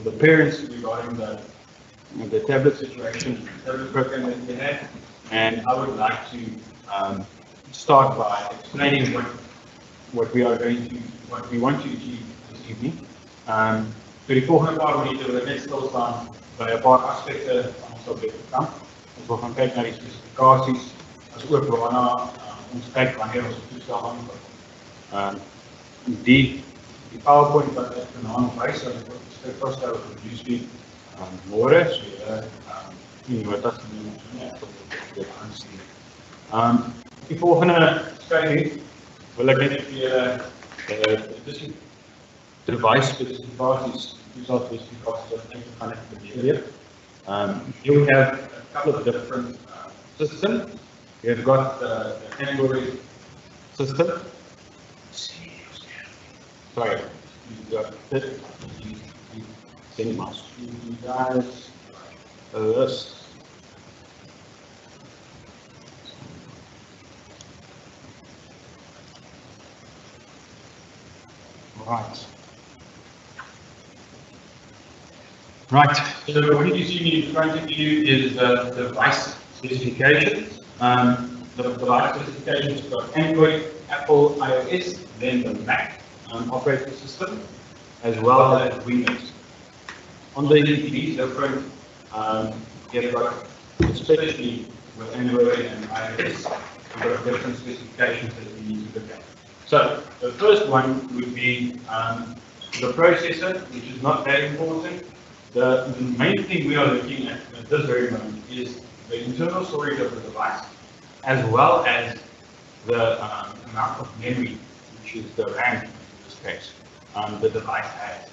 the parents regarding the tablet situation, the tablet program that we had. And I would like to start by explaining what we want to achieve this evening. So die volgende paar minute wil ek net stil staan by 'n paar aspekte van ons objekprogram. Ons wil gaan kyk na die spesifikasies, as ook waarna ons kyk wanneer ons 'n toestel aankoop. Die PowerPoint wat ek vanaand wys, sal ek beskikbaar stel op die YouTube môre, so jy notas neem net om dit aansien. Die volgende skyf wil ek net vir julle dis device specifications, toestel specifications, I think gaan ek beheer. You have a couple of different systems. You've got the Android system. Sorry, you've got this. You guys this. Right. So what you see in front of you is the device specifications. The device specifications got Android, Apple, iOS, then the Mac operating system, as well as Windows. On these different, you've got, especially with Android and iOS, you've got different specifications that you need to look at. So the first one would be the processor, which is not that important. The main thing we are looking at this very moment is the internal storage of the device, as well as the amount of memory, which is the RAM in this case, the device has.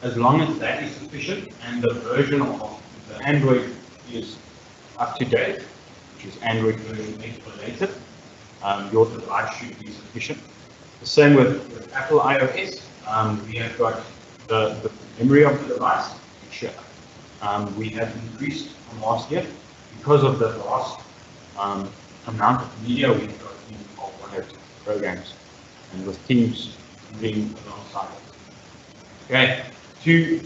As long as that is sufficient and the version of the Android is up to date, which is Android version 8 or later, your device should be sufficient. The same with Apple iOS. We have got the memory of the device, which we have increased from last year because of the vast amount of media we've got in our programs, and with teams moving alongside it. Okay, to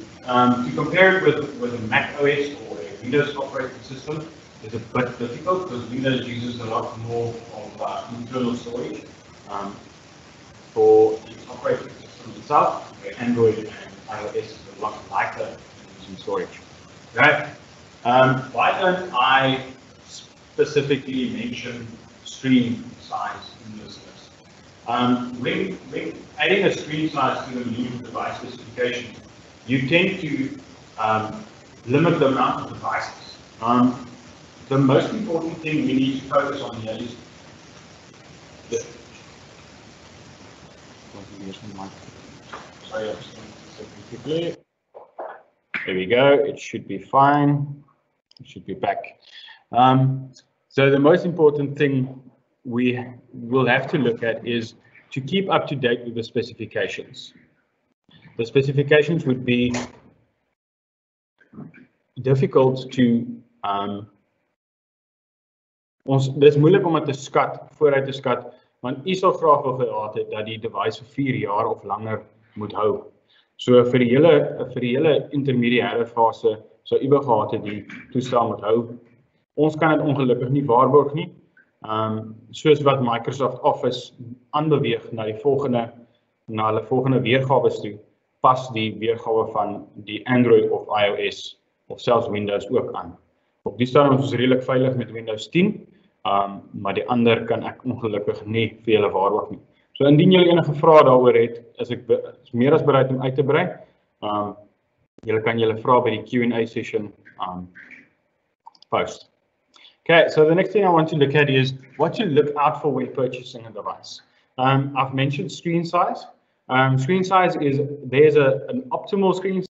compare it with a Mac OS or a Windows operating system is a bit difficult because Windows uses a lot more of internal storage for its operating system itself, where Android and iOS is a lot lighter in storage. Right? Why don't I specifically mention screen size in this list? When adding a screen size to the new device specification, you tend to limit the amount of devices. The most important thing we need to focus on here is sorry, I just want to quickly. There we go. It should be fine. It should be back. So the most important thing we will have to look at is to keep up to date with the specifications. The specifications would be difficult to dis moeilik om dit te skat, vooruit te skat, want u sal graag wil gehad het dat die device vir 4 jaar of langer moet hou. So vir die hele intermediêre fase sou u wou gehad het die toestel moet hou. Ons kan dit ongelukkig nie waarborg nie. Soos wat Microsoft Office aanbeweeg na hulle volgende weergawe toe, pas die weergawe van die Android of iOS of selfs Windows ook aan. Op die stadium is ons redelik veilig met Windows 10, maar die ander kan ek ongelukkig nie vir julle waarborg nie. So indien julle enige vrae daaroor het, is ek meer as bereid om uit te brei. Julle kan julle vrae by die Q&A session post. Okay, so the next thing I want to look at is what to look out for when purchasing a device. I've mentioned screen size. Screen size is, there's an optimal screen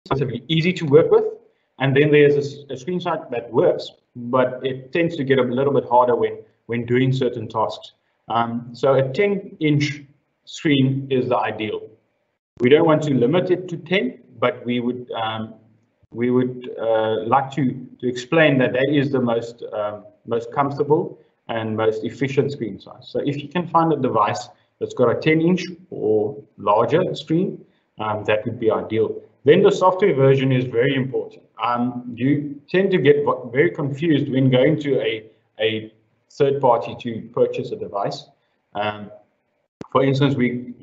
size, easy to work with, And then there's a screen size that works, but it tends to get a little bit harder when doing certain tasks. So a 10-inch screen is the ideal. We don't want to limit it to 10, but we would like to explain that that is the most comfortable and most efficient screen size. So if you can find a device that's got a 10-inch or larger screen, that would be ideal. Then the software version is very important. You tend to get very confused when going to a third party to purchase a device. For instance,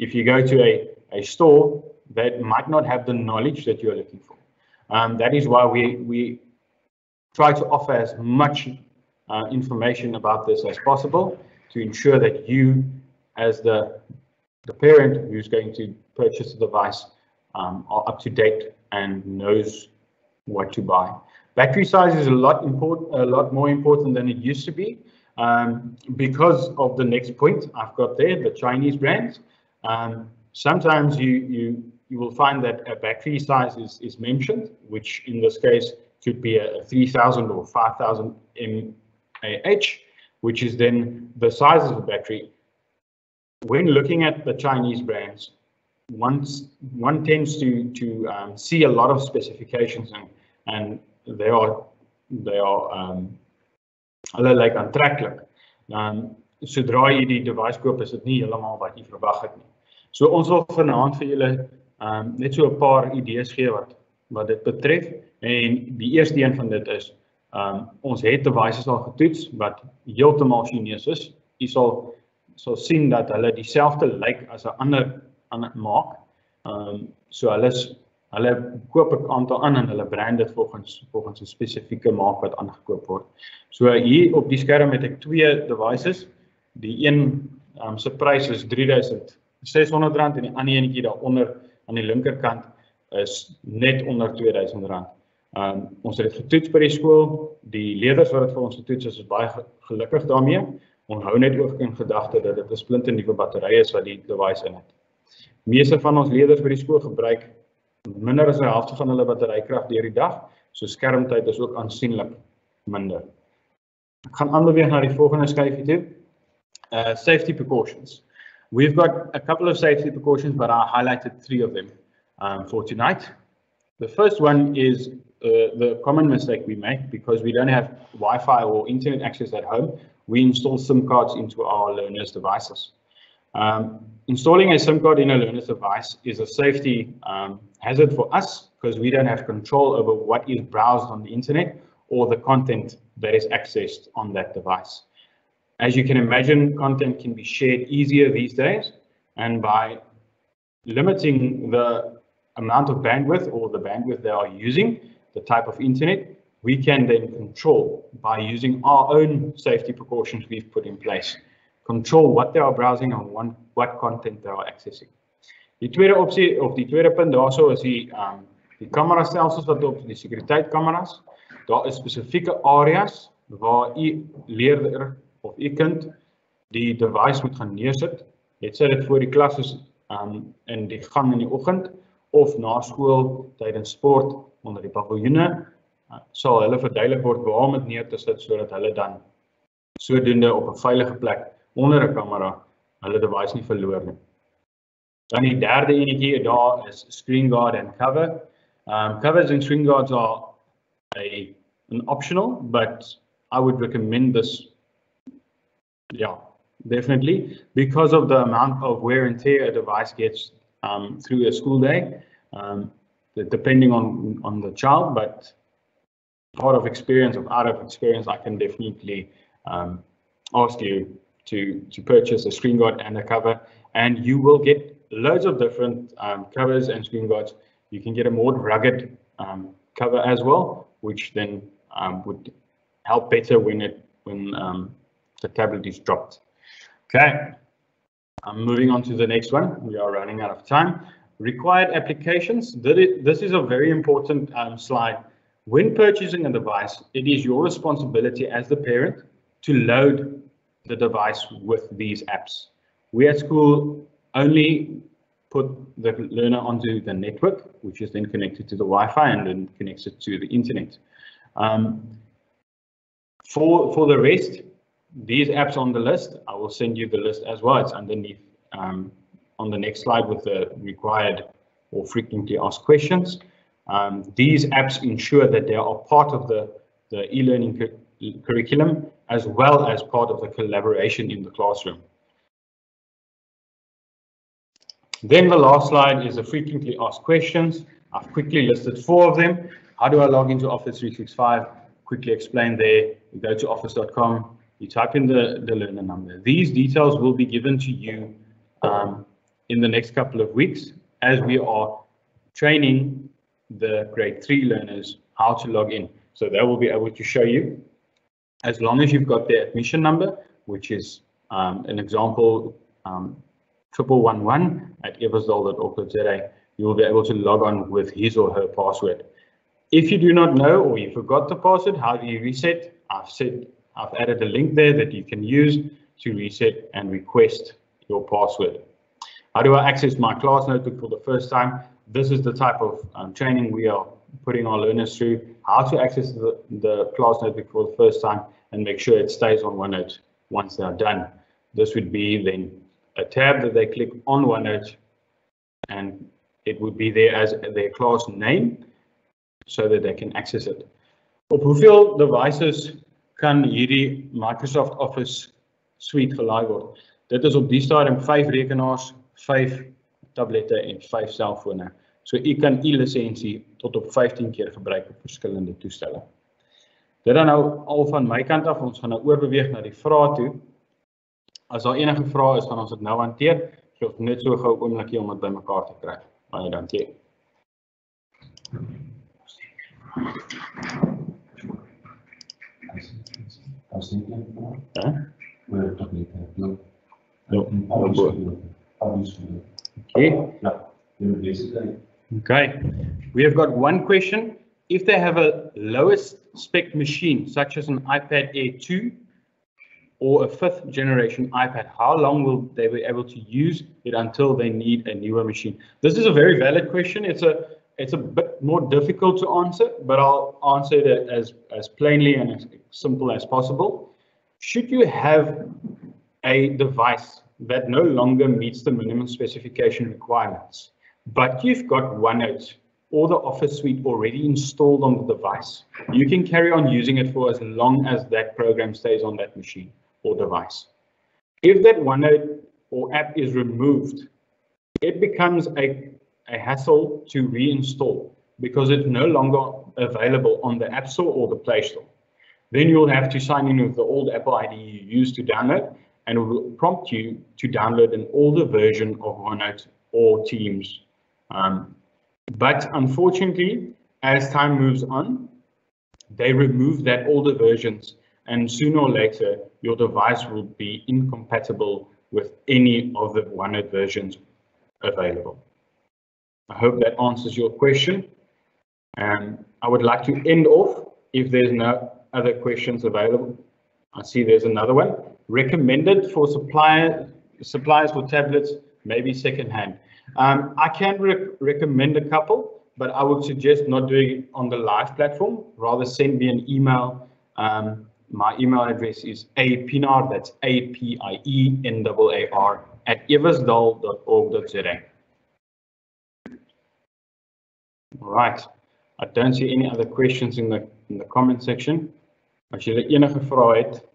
if you go to a store that might not have the knowledge that you're looking for. That is why we try to offer as much information about this as possible to ensure that you, as the parent who's going to purchase the device, are up to date and knows what to buy. Battery size is a lot more important than it used to be, because of the next point I've got there, the Chinese brands. Sometimes you will find that a battery size is mentioned, which in this case could be a 3000 or 5000 mAh, which is then the size of the battery. When looking at the Chinese brands, one tends to see a lot of specifications, and they are hulle lyk aantreklik. Sodra jy die device koop, is dit nie heeltemal wat jy verwag het nie. So ons wil vanaand vir julle net so 'n paar idees gee wat dit betref. En die eerste een van dit is, ons het devices al getoets wat heeltemal Chinees is. Jy sal sien dat hulle dieselfde lyk as 'n ander maak. So hulle koop 'n aantal aan en hulle brand dit volgens 'n spesifieke maak wat aangekoop word. So hier op die skerm het ek twee devices. Die een se prys is R3600 en die ander enetjie daaronder aan die linkerkant is net onder R2000. Ons het dit getoets by die skool. Die leerders wat dit vir ons getoets is baie gelukkig daarmee. Ons hou net ook in gedagte dat dit 'n splinternuwe battery is wat die device in het. Meeste van ons leerders by die skool gebruik minder as 'n helfte van hulle batterykrag deur die dag, so skermtyd is ook aansienlik minder. Ek gaan aanbeweeg na die volgende skyfie toe. Safety precautions. We've got a couple of safety precautions, but I highlighted 3 of them for tonight. The first one is the common mistake we make because we don't have Wi-Fi or internet access at home. We install SIM cards into our learners' devices. Installing a SIM card in a learner's device is a safety hazard for us because we don't have control over what is browsed on the internet or the content that is accessed on that device. As you can imagine, content can be shared easier these days, and by limiting the amount of bandwidth or the bandwidth they are using, the type of internet, we can then control by using our own safety precautions we've put in place. Control what they are browsing and what content they are accessing. Die tweede opsie of die tweede punt daarso is die kamerastelsels wat op die sekuriteitkameras. Daar is spesifieke areas waar u leerder of u kind die device moet gaan neersit. Het sy dit voor die klas is in die gang in die oggend of na skool tydens sport onder die paviljoene, sal hulle verduidelik word waar om dit neer te sit sodat hulle dan sodoende op 'n veilige plek onder 'n kamera hulle device nie verloor nie. Dan die derde enetjie daar is screen guard and cover. Covers and screen guards are an optional, but I would recommend this, definitely, because of the amount of wear and tear a device gets through a school day, depending on the child, but out of experience, I can definitely ask you to purchase a screen guard and a cover, and you will get loads of different covers and screen guards. You can get a more rugged cover as well, which then would help better when the tablet is dropped. Okay, I'm moving on to the next one. We are running out of time. Required applications. This is a very important slide. When purchasing a device, it is your responsibility as the parent to load the device with these apps. We at school only put the learner onto the network, which is then connected to the Wi-Fi and then connects it to the internet. For the rest, these apps on the list, I will send you the list as well. It's underneath on the next slide with the required or frequently asked questions. These apps ensure that they are part of the e-learning curriculum as well as part of the collaboration in the classroom. Then the last slide is the frequently asked questions. I've quickly listed 4 of them. How do I log into Office 365? Quickly explain there. You go to office.com, you type in the learner number. These details will be given to you in the next couple of weeks as we are training the grade 3 learners how to log in. So they will be able to show you, as long as you've got their admission number, which is an example 1111@eversdal.org.za, you will be able to log on with his or her password. If you do not know or you forgot the password, how do you reset? I've added a link there that you can use to reset and request your password. How do I access my class notebook for the first time? This is the type of training we are putting our learners through, how to access the class notebook for the first time and make sure it stays on OneNote once they're done. This would be then a tab that they click on OneNote and it would be there as their class name so that they can access it. Op hoeveel devices kan hierdie Microsoft Office suite gelaai word? Dit is op die stadium 5 rekenaars, 5 tablette en 5 selfone. So u kan e-lisensie tot op 15 keer gebruik op verskillende toestelle. Dit dan nou al van my kant af, ons gaan nou oorbeweeg na die vrae toe. As daar enige vrae is, gaan ons dit nou hanteer. Ek hoef net so gou 'n oombliekie om dit bymekaar te kry. Baie dankie. Okay, we have got one question. If they have a lowest spec machine, such as an iPad Air 2 or a 5th generation iPad, how long will they be able to use it until they need a newer machine? This is a very valid question. It's a bit more difficult to answer, but I'll answer it as plainly and as simple as possible. Should you have a device that no longer meets the minimum specification requirements, but you've got OneNote or the Office suite already installed on the device, you can carry on using it for as long as that program stays on that machine or device. If that OneNote or app is removed, it becomes a hassle to reinstall because it's no longer available on the App Store or the Play Store. Then you'll have to sign in with the old Apple ID you used to download, and it will prompt you to download an older version of OneNote or Teams. But unfortunately, as time moves on, they remove that older versions, and sooner or later, your device will be incompatible with any of the OneNote versions available. I hope that answers your question. I would like to end off, if there's no other questions available. I see there's another one. Recommended for suppliers for tablets, maybe secondhand. I can recommend a couple, but I would suggest not doing it on the live platform. Rather send me an email. My email address is apienaar, that's apienaar @eversdal.org.za. All right. I don't see any other questions in the comment section. As jy enige vrae het,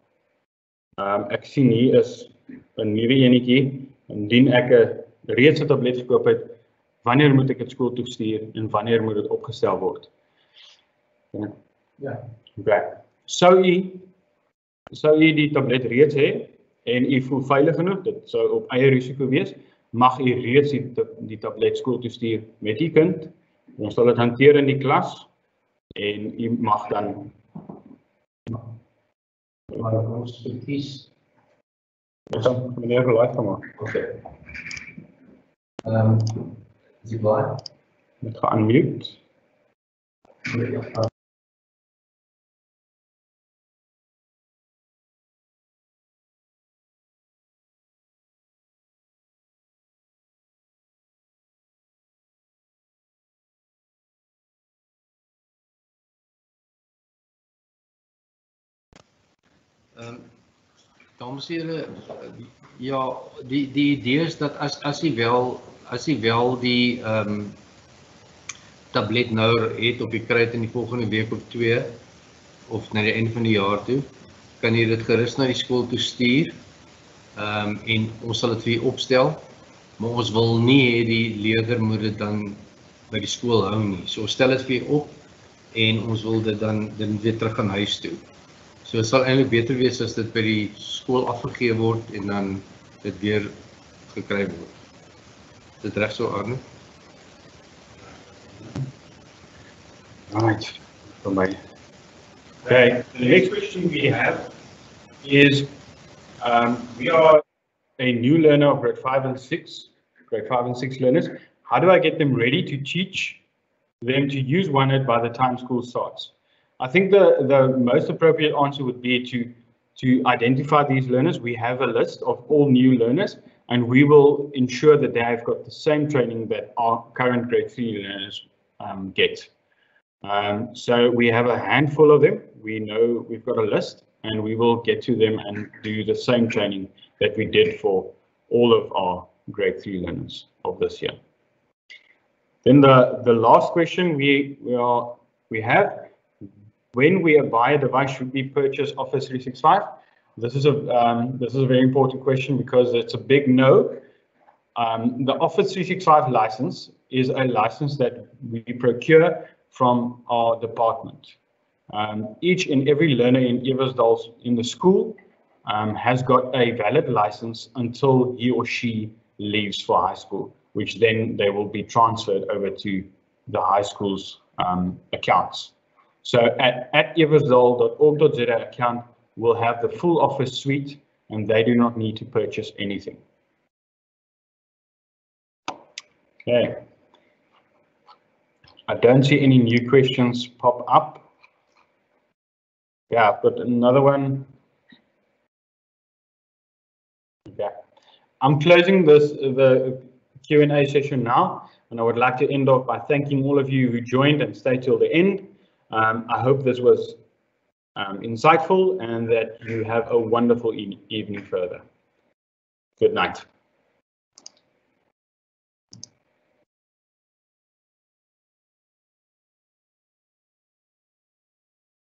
ek sien hier is 'n nuwe enetjie. Indien ek reeds 'n tablet gekoop het, wanneer moet ek dit skool toe stuur en wanneer moet dit opgestel word? Ja. Okay. Sou u die tablet reeds hê en u voel veilig genoeg, dit sou op eie risiko wees, mag u reeds die tablet skool toe stuur met u kind. Ons sal dit hanteer in die klas en u mag dan ons verkies. Meneer geluid gemaak. Okay. Is jy blaai? Met ge-unmute. Dames en heren, ja, die idee is dat as jy wel die tablet nou het op die kry in die volgende week of 2 of na die einde van die jaar toe, kan jy dit gerus na die skool toe stuur en ons sal dit vir jou opstel, maar ons wil nie hê die leerder moet dit dan by die skool hou nie. So ons stel dit vir jou op en ons wil dit dan weer terug aan huis toe. So het sal eintlik beter wees as dit by die skool afgegee word en dan dit weer gekry word. Is dit reg so, Arno? Right, for me. Okay, the next question we have is, we are a new learner of grade 5 and 6 learners. How do I get them ready to teach them to use OneNote by the time school starts? I think the most appropriate answer would be to identify these learners. We have a list of all new learners, and we will ensure that they have got the same training that our current grade 3 learners get. So we have a handful of them. We know we've got a list, and we will get to them and do the same training that we did for all of our grade 3 learners of this year. Then the last question we have, when we buy a device, should we purchase Office 365? This is a very important question because it's a big no. The Office 365 license is a license that we procure from our department. Each and every learner in Eversdal in the school has got a valid license until he or she leaves for high school, which then they will be transferred over to the high school's accounts. So at eversdal.org.za account will have the full Office suite, and they do not need to purchase anything. Okay. I don't see any new questions pop up. Yeah, I've got another one. Okay. I'm closing the Q&A session now, and I would like to end off by thanking all of you who joined and stayed till the end. I hope this was insightful and that you have a wonderful evening further. Good night.